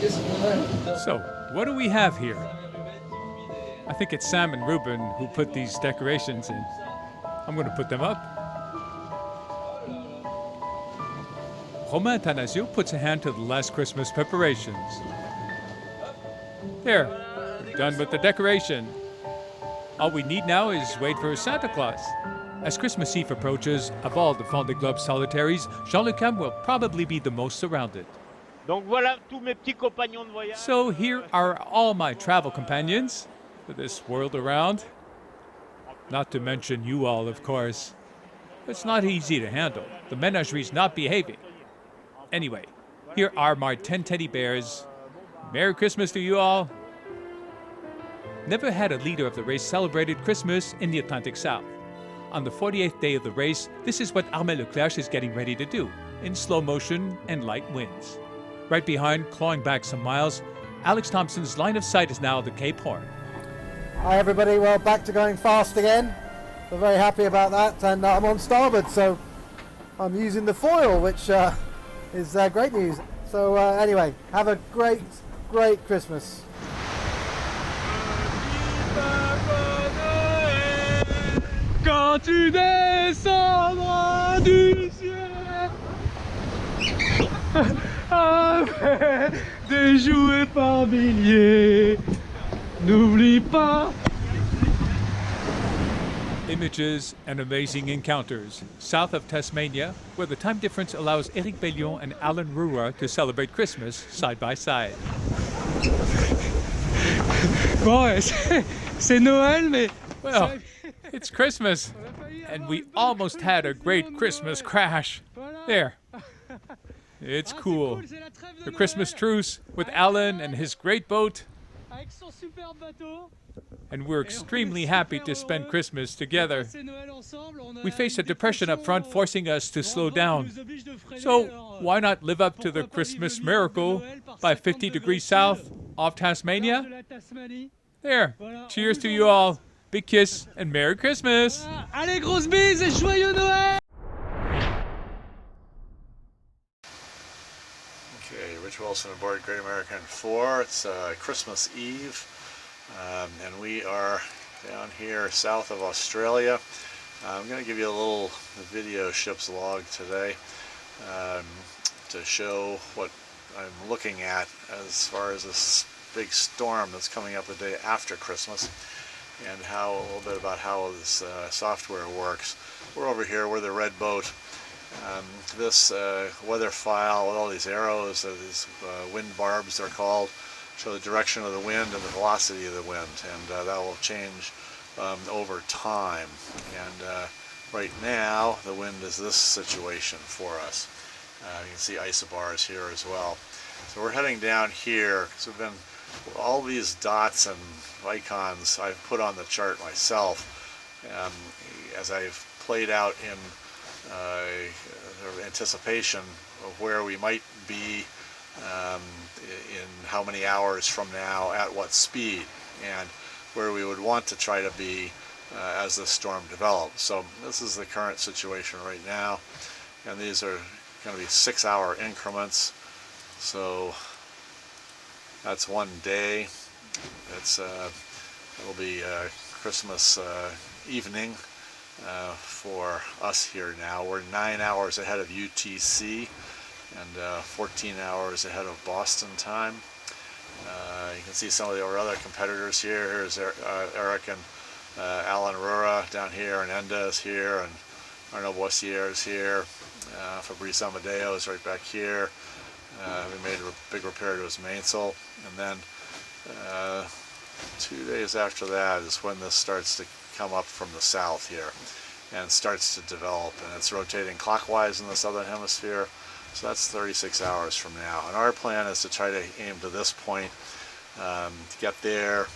So, what do we have here? I think it's Sam and Ruben who put these decorations in. I'm going to put them up. Romain Tanasio puts a hand to the last Christmas preparations. There, we're done with the decoration. All we need now is wait for Santa Claus. As Christmas Eve approaches, of all the Vendée Globe solitaries, Jean-Luc M will probably be the most surrounded. Donc voilà tous mes petits compagnons de voyage. So here are all my travel companions for this world around. Not to mention you all, of course. It's not easy to handle. The menagerie's not behaving. Anyway, here are my 10 teddy bears. Merry Christmas to you all. Never had a leader of the race celebrated Christmas in the Atlantic South. On the 48th day of the race, this is what Armel Leclerc is getting ready to do, in slow motion and light winds. Right behind, clawing back some miles, Alex Thompson's line of sight is now the Cape Horn. Hi everybody, well back to going fast again. We're very happy about that, and I'm on starboard, so I'm using the foil, which is great news. So anyway, have a great Christmas. Quand tu descendras du ciel avec des jouets par milliers, n'oublie pas. Images and amazing encounters south of Tasmania, where the time difference allows Eric Bellion and Alan Rura to celebrate Christmas side by side. Bon, c'est Noël, mais well, it's Christmas, and we almost had a great Christmas crash. There. It's cool. The Christmas truce with Alan and his great boat. And we're extremely happy to spend Christmas together. We face a depression up front, forcing us to slow down. So why not live up to the Christmas miracle by 50 degrees south off Tasmania? There. Cheers to you all. Big kiss and Merry Christmas. Allez, grosse bise et joyeux Noël! Okay, Rich Wilson aboard Great American 4. It's Christmas Eve, and we are down here south of Australia. I'm going to give you a little video ship's log today to show what I'm looking at as far as this big storm that's coming up the day after Christmas, and a little bit about how this software works. We're over here, we're the red boat. This weather file with all these arrows, these wind barbs they're called, show the direction of the wind and the velocity of the wind, and that will change over time. And right now the wind is this situation for us. You can see isobars here as well. So we're heading down here. So we've been all these dots and icons I've put on the chart myself as I've played out in anticipation of where we might be in how many hours from now, at what speed, and where we would want to try to be as the storm develops. So this is the current situation right now, and these are going to be 6-hour increments. So that's one day. It'll be Christmas evening for us here now. We're 9 hours ahead of UTC and 14 hours ahead of Boston time. You can see some of our other competitors here. Here's Eric and Alan Rura down here, and Enda is here, and Arnaud Boissiere is here. Fabrice Amadeo is right back here. We made a big repair to his mainsail, and then 2 days after that is when this starts to come up from the south here and starts to develop, and it's rotating clockwise in the southern hemisphere. So that's 36 hours from now, and our plan is to try to aim to this point, to get there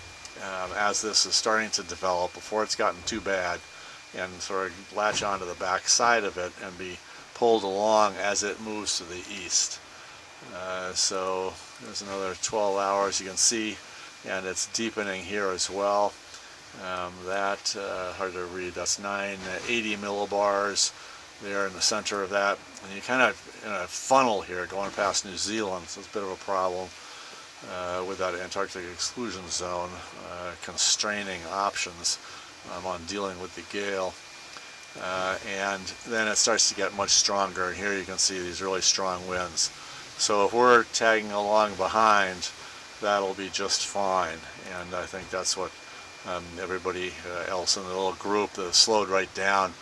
as this is starting to develop before it's gotten too bad, and sort of latch onto the back side of it and be pulled along as it moves to the east. So there's another 12 hours, you can see, and it's deepening here as well. Hard to read, that's 980 millibars there in the center of that, and you kind of in a funnel here going past New Zealand, so it's a bit of a problem. with that Antarctic exclusion zone constraining options on dealing with the gale. And then it starts to get much stronger, and here you can see these really strong winds. So if we're tagging along behind, that'll be just fine, and I think that's what everybody else in the little group that slowed right down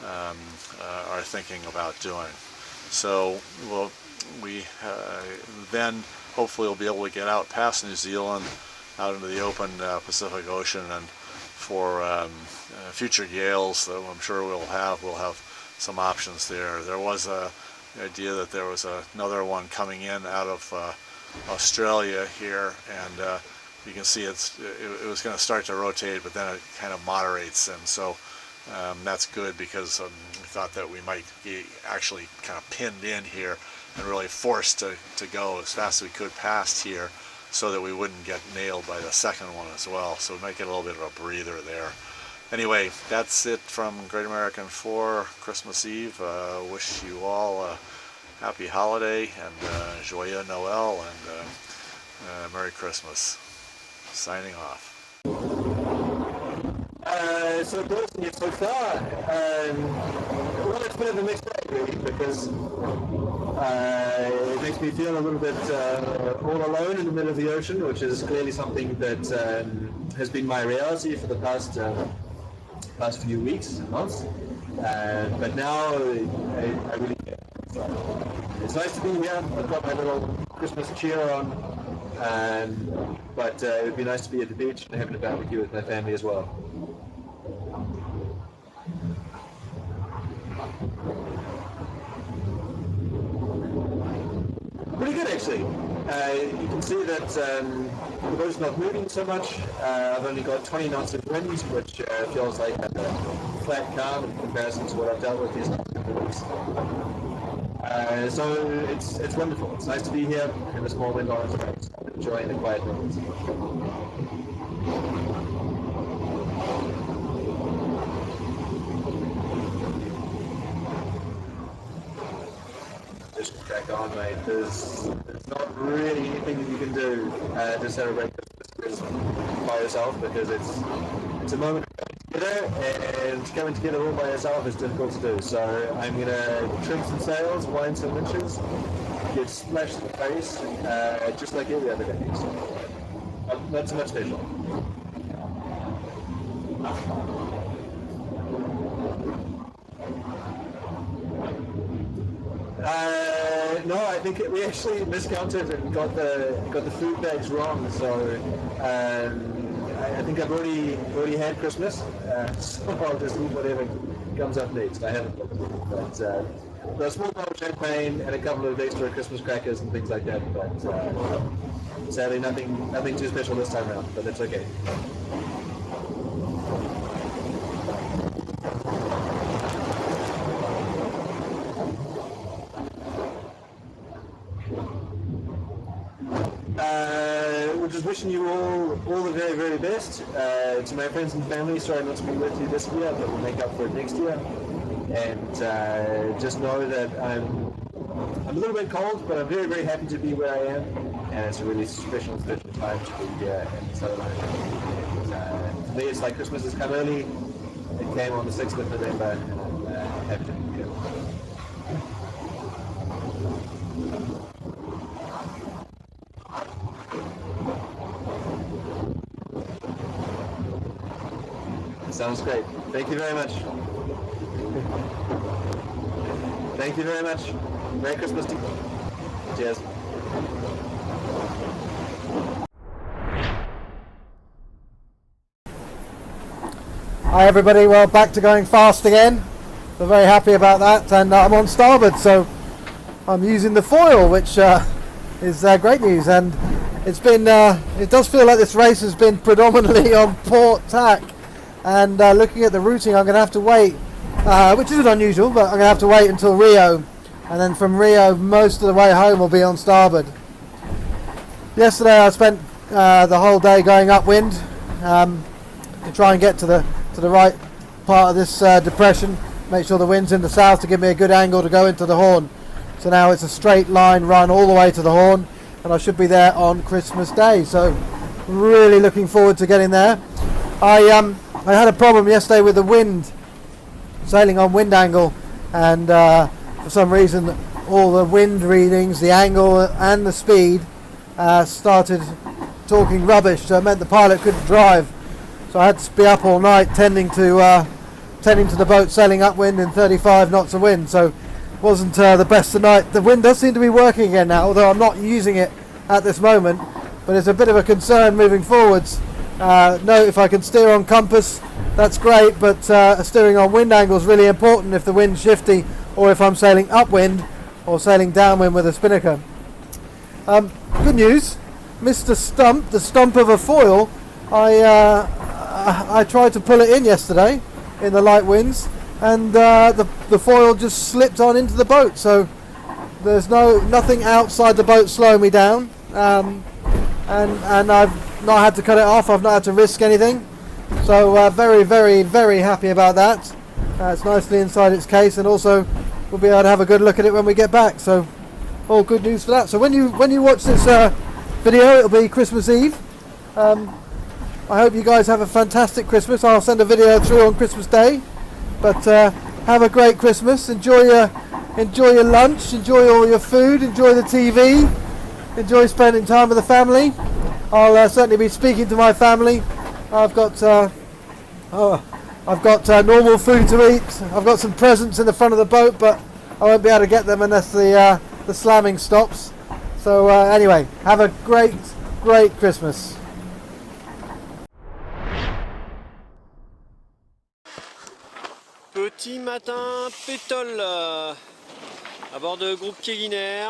are thinking about doing. So we then hopefully will be able to get out past New Zealand, out into the open Pacific Ocean, and for future gales that I'm sure we'll have some options there. There was the idea that there was another one coming in out of Australia here, and you can see it was going to start to rotate, but then it kind of moderates, and so that's good, because we thought that we might be actually kind of pinned in here and really forced to go as fast as we could past here, so that we wouldn't get nailed by the second one as well. So we might get a little bit of a breather there. Anyway, that's it from Great American 4 Christmas Eve. Wish you all a happy holiday, and Joyeux Noël, and Merry Christmas. Signing off. So closing it so far, well, it's a bit of a mixed bag really, because it makes me feel a little bit all alone in the middle of the ocean, which is clearly something that has been my reality for the past few weeks and months. But now I really care. It's nice to be here. I've got my little Christmas cheer on, but it would be nice to be at the beach and having a barbecue with my family as well. Pretty good, actually. You can see that the boat's not moving so much. I've only got 20 knots of wind, which feels like a flat calm in comparison to what I've dealt with these last couple of weeks. So it's wonderful. It's nice to be here in a small wind on its I'm enjoying the quiet moments. Just crack on, mate. There's not really anything that you can do to celebrate Christmas by yourself, because it's a moment of coming together, and coming together all by yourself is difficult to do. So I'm going to trim some sails, wind some winches, get splashed in the face, just like every other day. So not so much special. No, I think we actually miscounted and got the food bags wrong. So I think I've already had Christmas, so I'll just eat whatever comes up next. I haven't looked, but a small bottle of champagne and a couple of extra Christmas crackers and things like that. But sadly, nothing too special this time around. But that's okay. We're just wishing you all the very, very best. To my friends and family, sorry not to be with you this year, but we'll make up for it next year. And just know that I'm a little bit cold, but I'm very, very happy to be where I am. And it's a really special time to be here in Southern Ireland. For me, it's like Christmas has come early. It came on the 6th of November, and I'm happy to be here. Sounds great. Thank you very much. Thank you very much. Merry Christmas to you. Cheers. Hi everybody, well, back to going fast again. We're very happy about that, and I'm on starboard, so I'm using the foil, which is great news. And it's been it does feel like this race has been predominantly on port tack. And looking at the routing, I'm going to have to wait, which isn't unusual, but I'm going to have to wait until Rio, and then from Rio most of the way home will be on starboard. Yesterday I spent the whole day going upwind to try and get to the right part of this depression, make sure the wind's in the south to give me a good angle to go into the Horn. So now it's a straight line run all the way to the Horn, and and I should be there on Christmas Day. So really looking forward to getting there. I had a problem yesterday with the wind, sailing on wind angle, and for some reason all the wind readings, the angle and the speed started talking rubbish, so it meant the pilot couldn't drive. So I had to be up all night tending to the boat sailing upwind in 35 knots of wind. So it wasn't the best of night. The wind does seem to be working again now, although I'm not using it at this moment, but it's a bit of a concern moving forwards. No, if I can steer on compass, that's great, but steering on wind angle is really important if the wind's shifty, or if I'm sailing upwind or sailing downwind with a spinnaker. Good news, Mr. Stump, the stump of a foil, I tried to pull it in yesterday in the light winds, and the foil just slipped on into the boat, so there's nothing outside the boat slowing me down, and I've not had to cut it off, I've not had to risk anything, so very, very, very happy about that. It's nicely inside its case, and also we'll be able to have a good look at it when we get back, so all good news for that. So when you watch this video, it'll be Christmas Eve. I hope you guys have a fantastic Christmas. I'll send a video through on Christmas Day, but have a great Christmas. Enjoy your lunch, enjoy all your food, enjoy the TV, enjoy spending time with the family. I'll certainly be speaking to my family. I've got normal food to eat. I've got some presents in the front of the boat, but I won't be able to get them unless the slamming stops. So anyway, have a great Christmas. Petit matin pétole à bord de groupe Keguiner.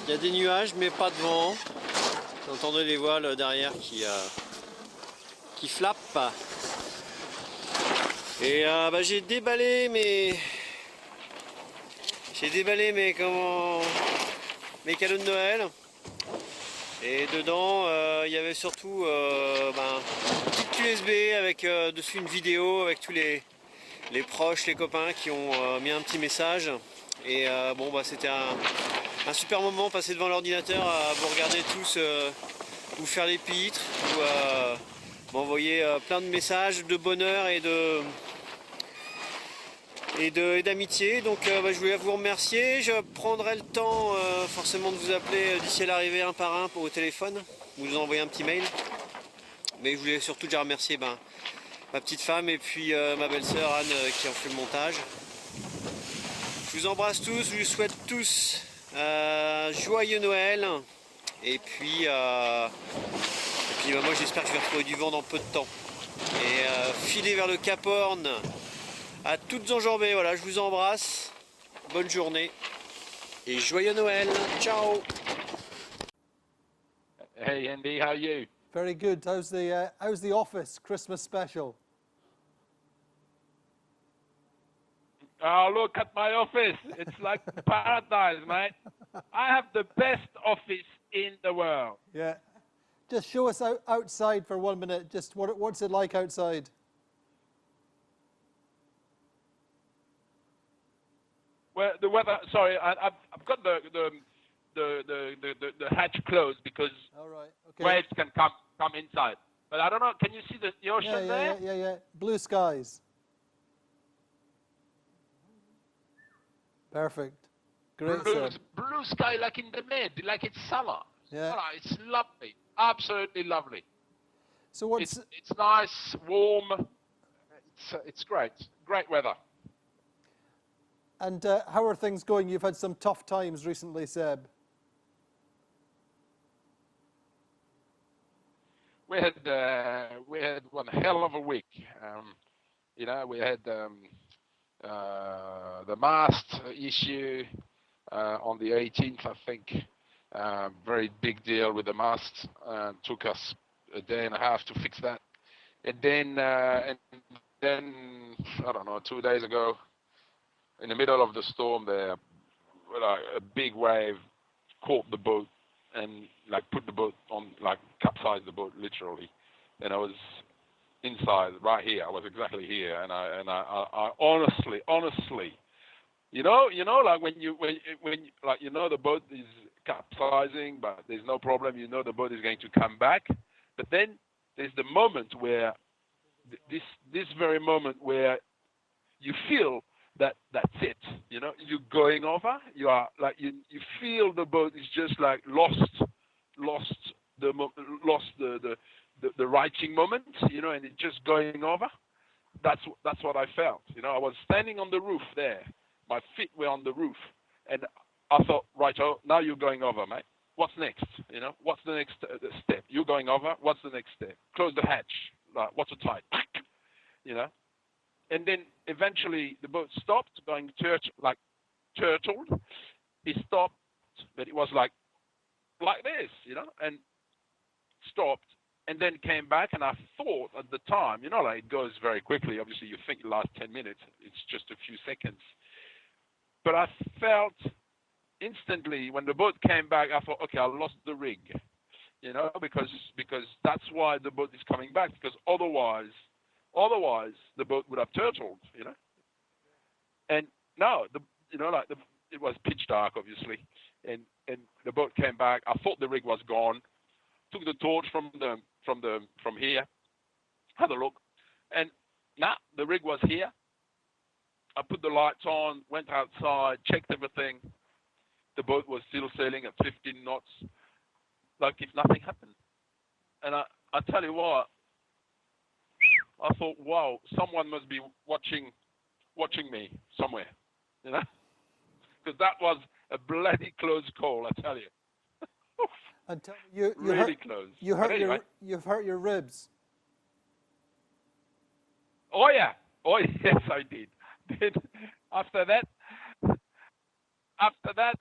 Il y a des nuages mais pas de vent. Vous entendez les voiles derrière qui flappent. Et j'ai déballé mes cadeaux de Noël. Et dedans il y avait surtout une petite clé USB avec dessus une vidéo avec tous les proches, les copains qui ont mis un petit message. Et c'était un super moment passé devant l'ordinateur à vous regarder tous vous faire les pitres, ou m'envoyer plein de messages de bonheur et d'amitié. Donc je voulais vous remercier. Je prendrai le temps forcément de vous appeler d'ici à l'arrivée un par un au téléphone, ou vous envoyer un petit mail. Mais je voulais surtout déjà remercier ma petite femme et puis ma belle-sœur Anne qui ont fait le montage. Je vous embrasse tous, je vous souhaite tous joyeux Noël. Et puis moi j'espère que je vais retrouver du vent dans peu de temps. Et filer vers le Cap Horn à toutes enjambées. Voilà, je vous embrasse. Bonne journée et joyeux Noël. Ciao. Hey Andy, how are you? Very good. How's the office Christmas special? Oh, look at my office. It's like paradise, mate. I have the best office in the world. Yeah. Just show us outside for 1 minute. Just what's it like outside? Well, the weather. Sorry, I've got the hatch closed because All right. Okay. waves can come inside. But I don't know. Can you see the ocean there? Yeah. Blue skies. Perfect. Great, sir. Blue sky like in the mid, like it's summer. Yeah. Oh, it's lovely. Absolutely lovely. So It's nice, warm. It's great. Great weather. And how are things going? You've had some tough times recently, Seb. We had one hell of a week. We had the mast issue on the 18th, I think. Very big deal with the mast. Took us a day and a half to fix that. And then I don't know, 2 days ago, in the middle of the storm, there, a big wave caught the boat and put the boat on, capsized the boat literally. And I was inside, right here. I was exactly here, and I honestly Like when like the boat is capsizing, but there's no problem. The boat is going to come back, but then there's the moment where this very moment where you feel that that's it. You're going over. You are like you feel the boat is just like lost the righting moment. And it's just going over. That's what I felt. I was standing on the roof there. My feet were on the roof, and I thought, right, now you're going over, mate. What's next? What's the next step? You're going over. What's the next step? Close the hatch. Like, watertight. And then eventually the boat stopped, going turtled. It stopped, but it was like this, and stopped. And then came back, and I thought at the time, like it goes very quickly. Obviously, you think it lasts 10 minutes. It's just a few seconds. But I felt instantly when the boat came back, I thought, okay, I lost the rig, because that's why the boat is coming back. Because otherwise the boat would have turtled, And no, it was pitch dark, obviously, and the boat came back. I thought the rig was gone. Took the torch from here, had a look, and the rig was here. I put the lights on, went outside, checked everything. The boat was still sailing at 15 knots, like if nothing happened. And I tell you what, I thought, wow, someone must be watching me somewhere, because that was a bloody close call, I tell you. And tell me, you really hurt, close. you've hurt your ribs. Oh yeah. Oh yes, I did. After that,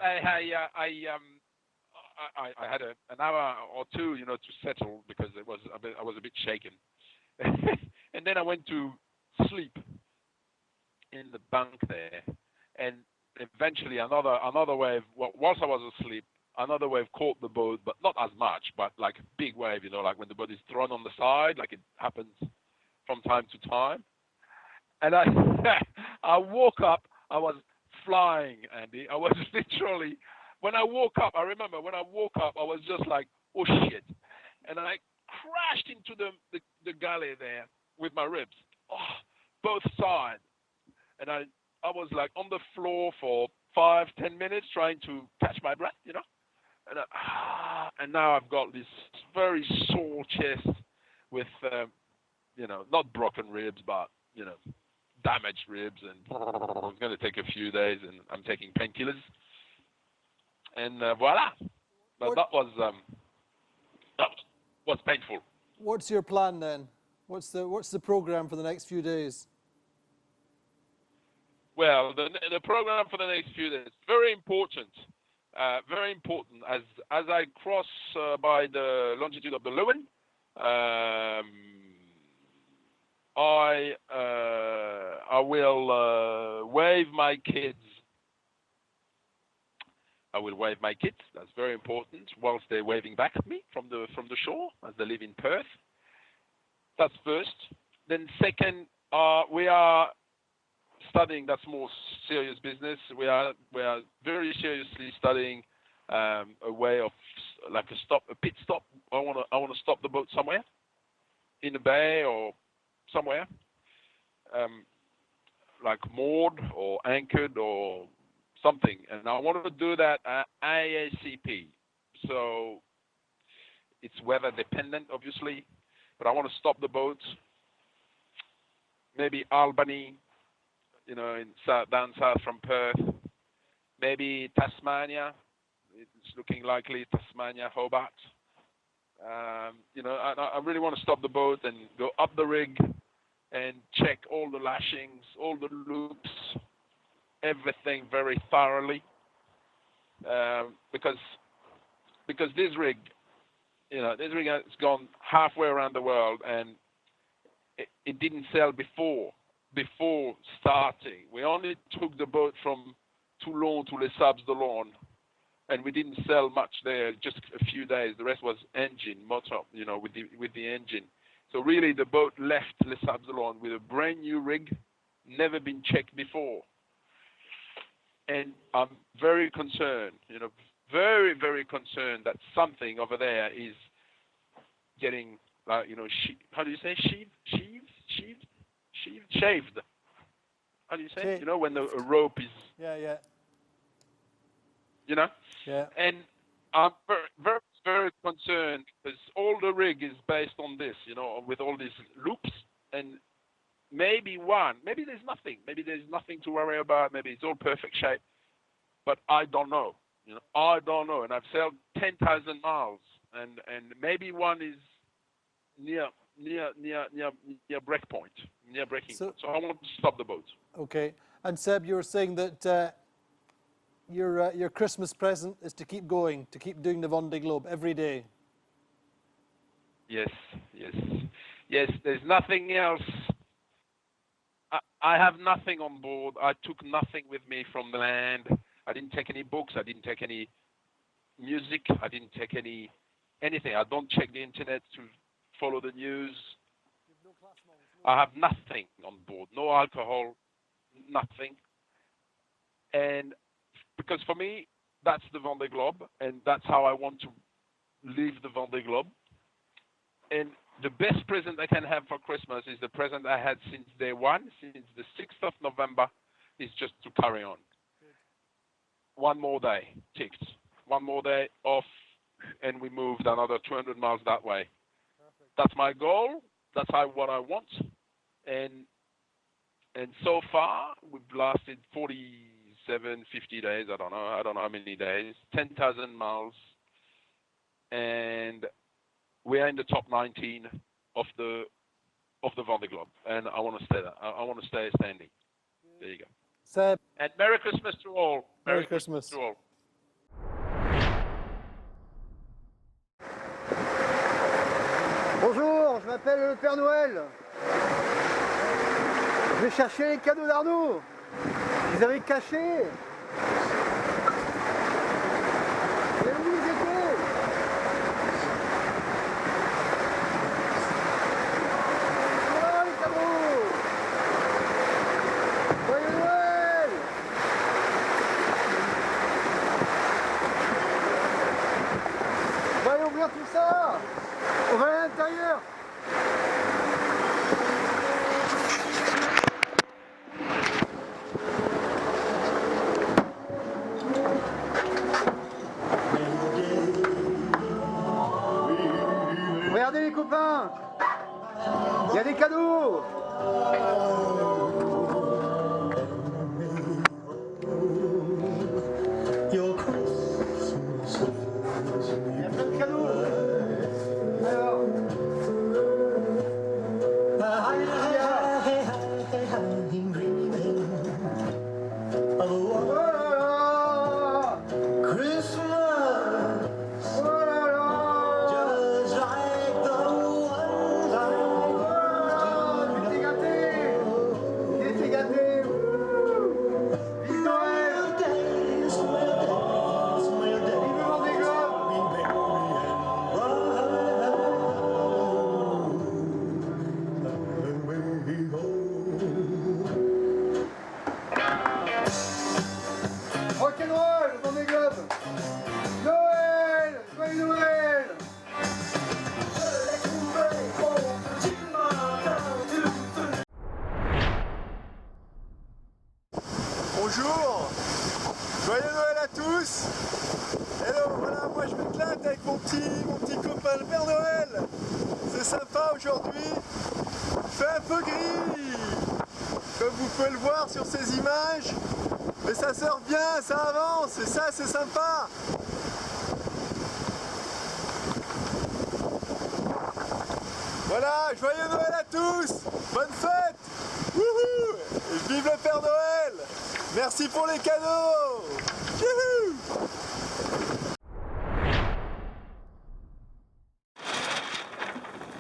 I had an hour or two, to settle because I was a bit shaken, and then I went to sleep in the bunk there, and eventually another wave. Whilst I was asleep, another wave caught the boat, but not as much, but like a big wave, like when the boat is thrown on the side, like it happens from time to time. And I woke up, I was flying, Andy. I was literally, when I woke up, I remember when I woke up, I was just like, oh shit. And I crashed into the galley there with my ribs, both sides. And I was like on the floor for 5-10 minutes trying to catch my breath, And now I've got this very sore chest with, not broken ribs, but, damaged ribs. And it's going to take a few days, and I'm taking painkillers. And voila. But that was painful. What's your plan then? What's the program for the next few days? Well, the program for the next few days, very important. Very important. As I cross by the longitude of the Leeuwin, I will wave my kids. I will wave my kids. That's very important. Whilst they're waving back at me from the shore, as they live in Perth. That's first. Then second, we are studying. That's more serious business. We are very seriously studying a way of like a pit stop. I want to stop the boat somewhere in the bay or somewhere, like moored or anchored or something. And I want to do that ASAP. So it's weather dependent, obviously, but I want to stop the boat. Maybe Albany, down south from Perth. Maybe Tasmania. It's looking likely Tasmania, Hobart. I really want to stop the boat and go up the rig and check all the lashings, all the loops, everything very thoroughly. Because this rig, has gone halfway around the world, and it didn't sail before starting. We only took the boat from Toulon to Les Sables d'Olonne, and we didn't sell much there, just a few days. The rest was engine, motor, with the engine. So really the boat left Les Sables d'Olonne with a brand new rig, never been checked before. and I'm very concerned, very, very concerned that something over there is getting, how do you say, shaved. How do you say? Okay. When a rope is, Yeah. Yeah. And I'm very, very, very concerned because all the rig is based on this, with all these loops, and maybe there's nothing to worry about, maybe it's all perfect shape, but I don't know, I don't know, and I've sailed 10,000 miles, and maybe one is near break point, near breaking point, so I want to stop the boat. Okay. And Seb, you were saying that your Christmas present is to keep going, to keep doing the Vendée Globe every day. Yes, there's nothing else. I have nothing on board. I took nothing with me from the land. I didn't take any books. I didn't take any music. I didn't take anything. I don't check the internet to follow the news. I have nothing on board. No alcohol, nothing. And because for me, that's the Vendée Globe, and that's how I want to live the Vendée Globe. And the best present I can have for Christmas is the present I had since day one, since the 6th of November, is just to carry on. One more day, ticked. One more day off, and we moved another 200 miles that way. Perfect. That's my goal. That's what I want. And so far, we've lasted 47, 50 days. I don't know how many days. 10,000 miles, and we are in the top 19 of the Vendée Globe, and I want to stay there. I want to stay standing. There you go. Seb. And Merry Christmas to all. Merry Christmas to all. Bonjour, je m'appelle le Père Noël. Je vais chercher les cadeaux d'Arnaud. Vous avez cachés. Et où ils étaient? Voilà les cadeaux. Joyeux Noël. On va aller ouvrir tout ça. On va aller à l'intérieur. Regardez les copains, il y a des cadeaux. Il y a plein de cadeaux. Alors, rock'n'roll, le Vendée Globe. Noël, joyeux Noël. Bonjour, joyeux Noël à tous. Hello, voilà, moi je m'éclate avec mon petit copain le Père Noël. C'est sympa aujourd'hui. Il fait un peu gris, comme vous pouvez le voir sur ces images. Mais ça sort bien, ça avance, et ça c'est sympa. Voilà, joyeux Noël à tous. Bonne fête. Wouhou. Et vive le Père Noël. Merci pour les cadeaux. Youhou.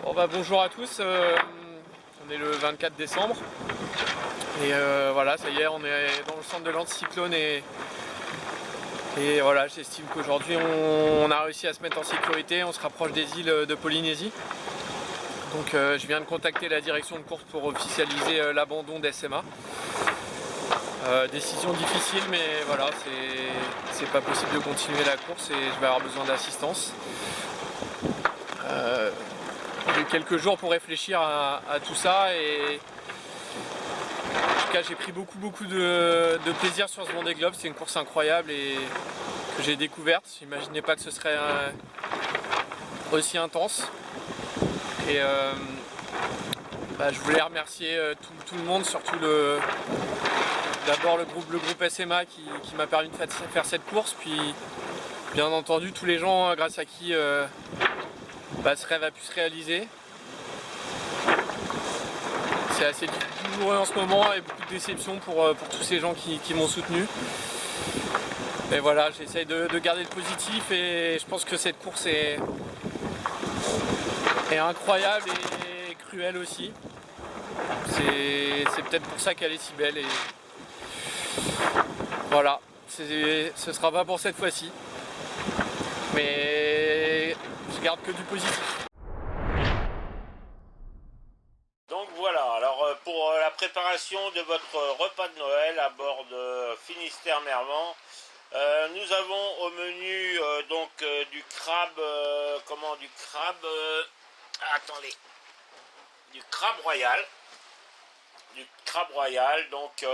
Bon bah bonjour à tous, on est le 24 décembre et voilà, ça y est, on est dans le centre de l'anticyclone et voilà, j'estime qu'aujourd'hui on a réussi à se mettre en sécurité, on se rapproche des îles de Polynésie. Donc je viens de contacter la direction de course pour officialiser l'abandon d'SMA. Décision difficile, mais voilà, c'est pas possible de continuer la course et je vais avoir besoin d'assistance. J'ai eu quelques jours pour réfléchir à tout ça et en tout cas j'ai pris beaucoup de plaisir sur ce Vendée Globe. C'est une course incroyable et que j'ai découverte. J'imaginais pas que ce serait aussi intense. Et je voulais remercier tout le monde, surtout d'abord le groupe SMA qui m'a permis de faire cette course, puis bien entendu tous les gens grâce à qui ce rêve a pu se réaliser. C'est assez douloureux en ce moment et beaucoup de déception pour tous ces gens qui m'ont soutenu. Et voilà, j'essaye de garder le positif et je pense que cette course est incroyable et cruelle aussi. C'est peut-être pour ça qu'elle est si belle et voilà, ce sera pas pour cette fois-ci. Mais je garde que du positif. Donc voilà, alors pour la préparation de votre repas de Noël à bord de Finistère-Mervan, nous avons au menu du crabe, du crabe royal, donc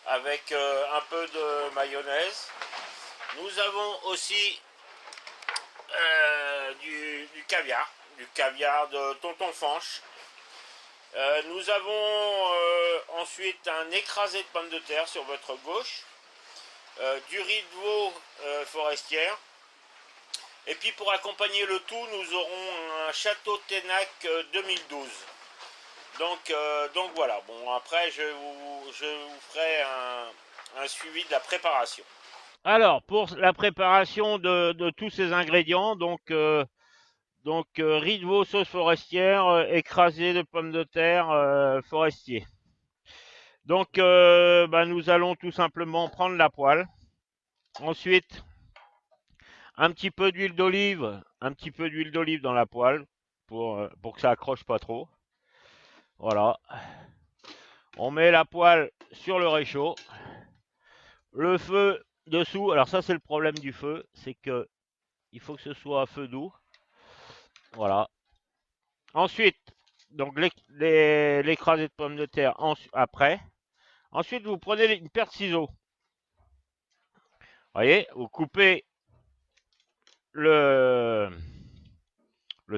avec un peu de mayonnaise. Nous avons aussi du caviar de Tonton Fanche. Nous avons ensuite un écrasé de pommes de terre sur votre gauche, du riz de veau forestière, et puis pour accompagner le tout, nous aurons un Château Ténac 2012. Donc voilà, bon après je vous ferai un suivi de la préparation. Alors, pour la préparation de tous ces ingrédients, donc riz de veau sauce forestière, écrasé de pommes de terre forestier. Donc, nous allons tout simplement prendre la poêle. Ensuite, un petit peu d'huile d'olive dans la poêle pour que ça accroche pas trop. Voilà. On met la poêle sur le réchaud. Le feu dessous, alors ça c'est le problème du feu, c'est que il faut que ce soit à feu doux. Voilà. Ensuite, donc l'écrasé de pommes de terre après. Ensuite, vous prenez une paire de ciseaux. Voyez, vous coupez le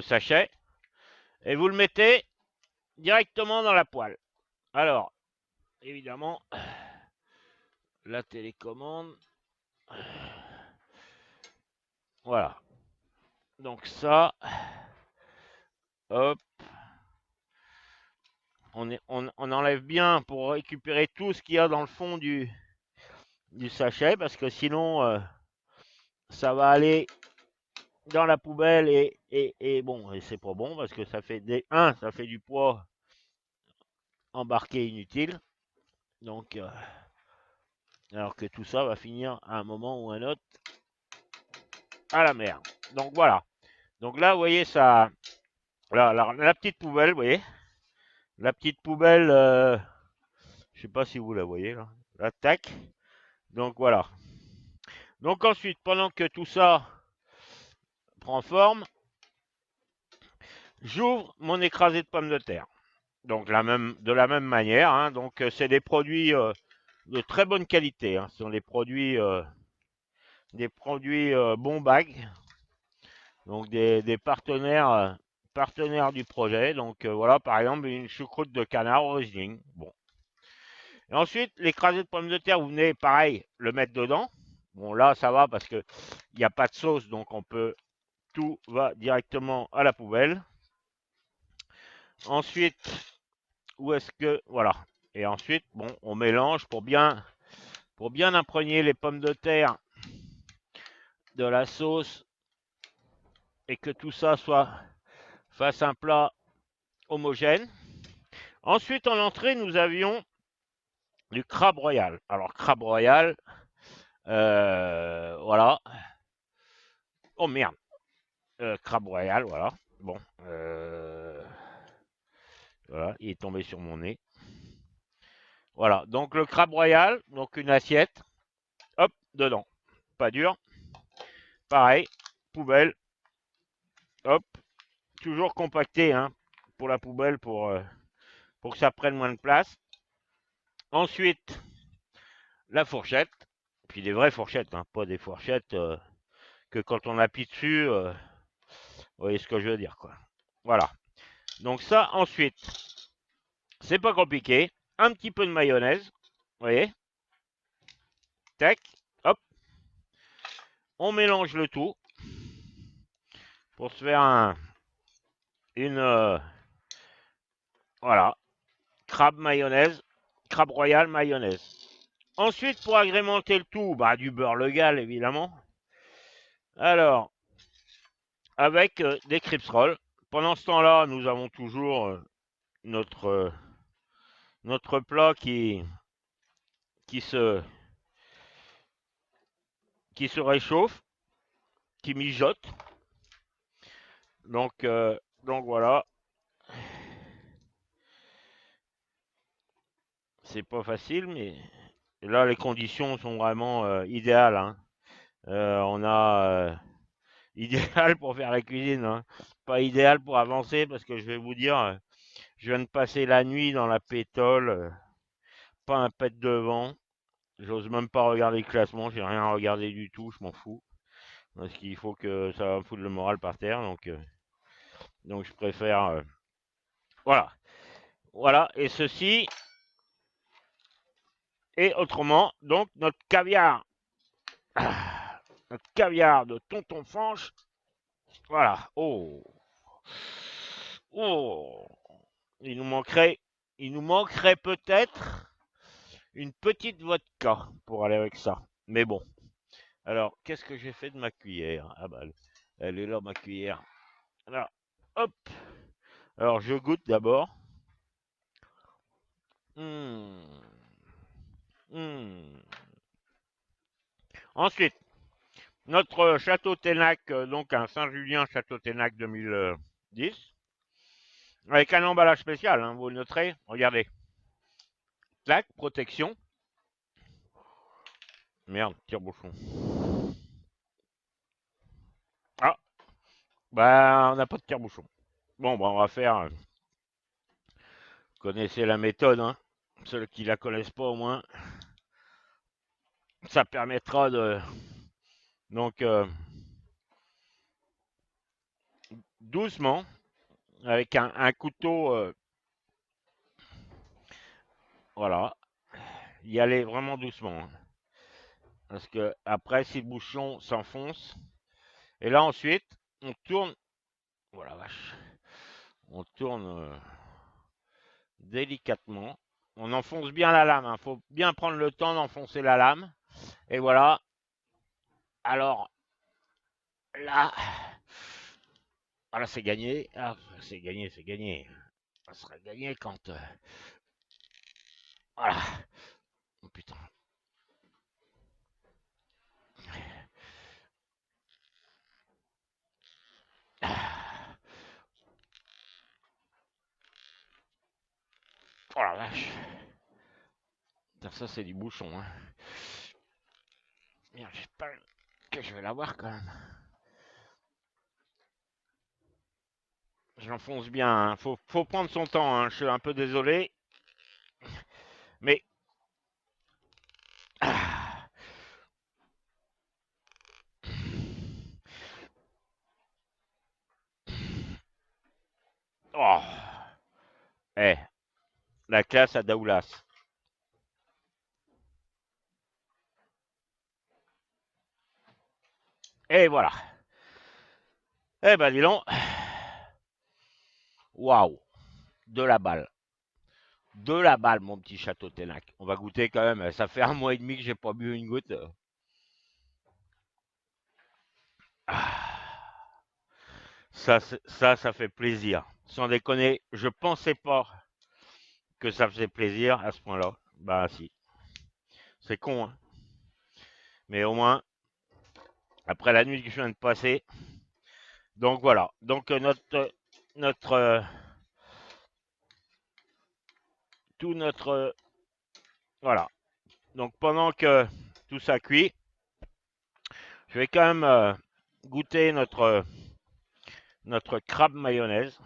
sachet et vous le mettez directement dans la poêle. Alors, évidemment, la télécommande. Voilà. Donc ça, hop. On enlève bien pour récupérer tout ce qu'il y a dans le fond du sachet, parce que sinon, ça va aller dans la poubelle et bon, et c'est pas bon parce que ça fait ça fait du poids embarqué inutile. Donc, alors que tout ça va finir à un moment ou un autre à la mer. Donc voilà. Donc là, vous voyez ça, la petite poubelle, vous voyez, la petite poubelle, je sais pas si vous la voyez là, la tac. Donc voilà. Donc ensuite, pendant que tout ça prend forme, j'ouvre mon écrasé de pommes de terre. Donc de la même manière, hein. Donc c'est des produits de très bonne qualité, hein. Ce sont des produits Bon Bag, donc des partenaires du projet. Donc voilà, par exemple une choucroute de canard au Riesling. Bon. Et ensuite, l'écrasé de pommes de terre, vous venez pareil le mettre dedans. Bon là ça va parce que il n'y a pas de sauce, donc tout va directement à la poubelle. Ensuite, où est-ce que voilà. Et ensuite, bon, on mélange pour bien imprégner les pommes de terre de la sauce et que tout ça fasse un plat homogène. Ensuite, en entrée, nous avions du crabe royal. Alors, crabe royal, voilà. Oh merde. Crabe royal, voilà. Bon. Voilà, il est tombé sur mon nez. Voilà, donc le crabe royal, donc une assiette, hop, dedans. Pas dur. Pareil, poubelle, hop, toujours compacté hein, pour la poubelle pour que ça prenne moins de place. Ensuite, la fourchette, puis des vraies fourchettes, hein, pas des fourchettes que quand on appuie dessus, vous voyez ce que je veux dire, quoi. Voilà. Donc ça, ensuite, c'est pas compliqué. Un petit peu de mayonnaise, vous voyez. Tac, hop. On mélange le tout pour se faire voilà, crabe mayonnaise, crabe royal mayonnaise. Ensuite, pour agrémenter le tout, bah, du beurre Legal, évidemment. Alors, avec des crisps rolls. Pendant ce temps-là, nous avons toujours notre plat qui se réchauffe, qui mijote. Donc voilà. C'est pas facile, mais là, les conditions sont vraiment idéales. Hein. On a idéal pour faire la cuisine, hein. Pas idéal pour avancer, parce que je vais vous dire, je viens de passer la nuit dans la pétole, pas un pet de vent. J'ose même pas regarder le classement, j'ai rien regardé du tout, je m'en fous. Parce qu'il faut que ça va me foutre le moral par terre, donc je préfère... voilà. Voilà, et ceci... Et autrement, donc, notre caviar. Notre caviar de Tonton Fanche. Voilà. Oh. Oh. Il nous manquerait peut-être une petite vodka pour aller avec ça. Mais bon. Alors, qu'est-ce que j'ai fait de ma cuillère? Ah bah, elle est là, ma cuillère. Alors, hop. Alors, je goûte d'abord. Ensuite, notre Château Ténac, donc un Saint-Julien Château Ténac 2010, avec un emballage spécial, hein, vous le noterez. Regardez. Clac, protection. Merde, tire-bouchon. Ah, bah on n'a pas de tire-bouchon. Bon, bah on va faire... Vous connaissez la méthode, hein. Ceux qui la connaissent pas au moins. Ça permettra de... Donc, doucement, avec un couteau... voilà. Y aller vraiment doucement. Hein. Parce que après, si le bouchon s'enfonce... Et là, ensuite, on tourne... Voilà, vache. On tourne délicatement. On enfonce bien la lame. Il faut bien prendre le temps d'enfoncer la lame. Et voilà. Alors, là... Voilà, c'est gagné. Ah, c'est gagné, c'est gagné. Ça sera gagné quand... Voilà. Oh putain. Oh la vache. Ça, c'est du bouchon. Hein. Merde, j'espère que je vais l'avoir quand même. Je l'enfonce bien. Hein. Faut prendre son temps. Hein. Je suis un peu désolé. Mais... Oh. Eh. La classe à Daoulas. Et voilà. Eh ben dis donc. Waouh. De la balle. De la balle, mon petit Château Ténac. On va goûter quand même. Ça fait 1 mois et demi que j'ai pas bu une goutte. Ça fait plaisir. Sans déconner, je pensais pas que ça faisait plaisir à ce point-là. Bah si. C'est con, hein. Mais au moins, après la nuit que je viens de passer. Donc voilà. Donc tout notre Voilà. Donc pendant que tout ça cuit, je vais quand même goûter notre crabe mayonnaise.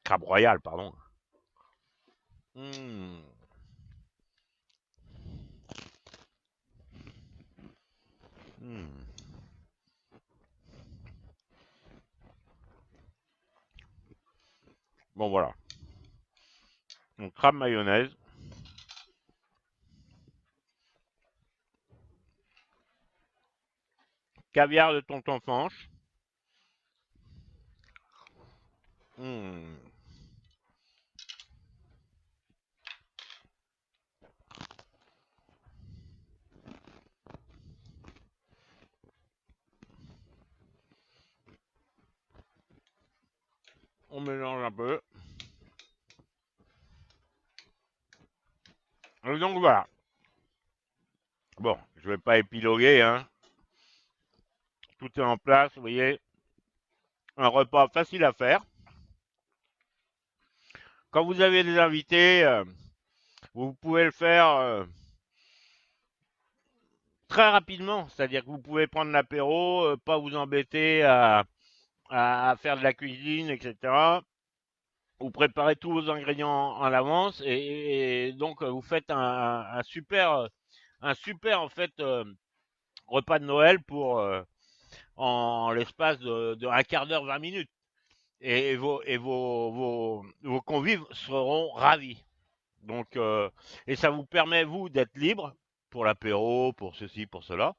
Crabe royal, pardon. Mmh. Mmh. Bon voilà. Donc crabe mayonnaise. Caviar de tonton Fanche. Mmh. On mélange un peu. Et donc voilà. Bon, je vais pas épiloguer, hein. Tout est en place, vous voyez. Un repas facile à faire. Quand vous avez des invités, vous pouvez le faire très rapidement. C'est-à-dire que vous pouvez prendre l'apéro, pas vous embêter à faire de la cuisine, etc. Vous préparez tous vos ingrédients en avance et donc vous faites un super en fait repas de Noël pour en l'espace de un quart d'heure, 20 minutes. Et vos convives seront ravis. Donc, et ça vous permet, vous, d'être libre pour l'apéro, pour ceci, pour cela.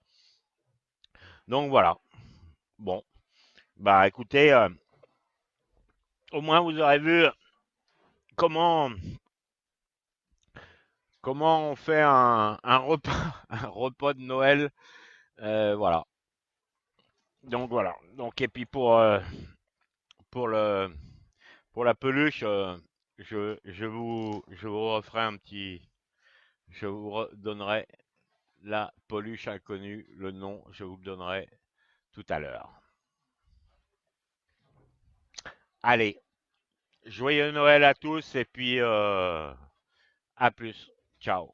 Donc voilà. Bon, bah écoutez, au moins vous aurez vu comment on fait un repas, un repas de Noël. Voilà. Donc voilà. Donc et puis pour la peluche, je vous referai un petit, je vous redonnerai la peluche inconnue, le nom, je vous le donnerai tout à l'heure. Allez, joyeux Noël à tous et puis à plus. Ciao.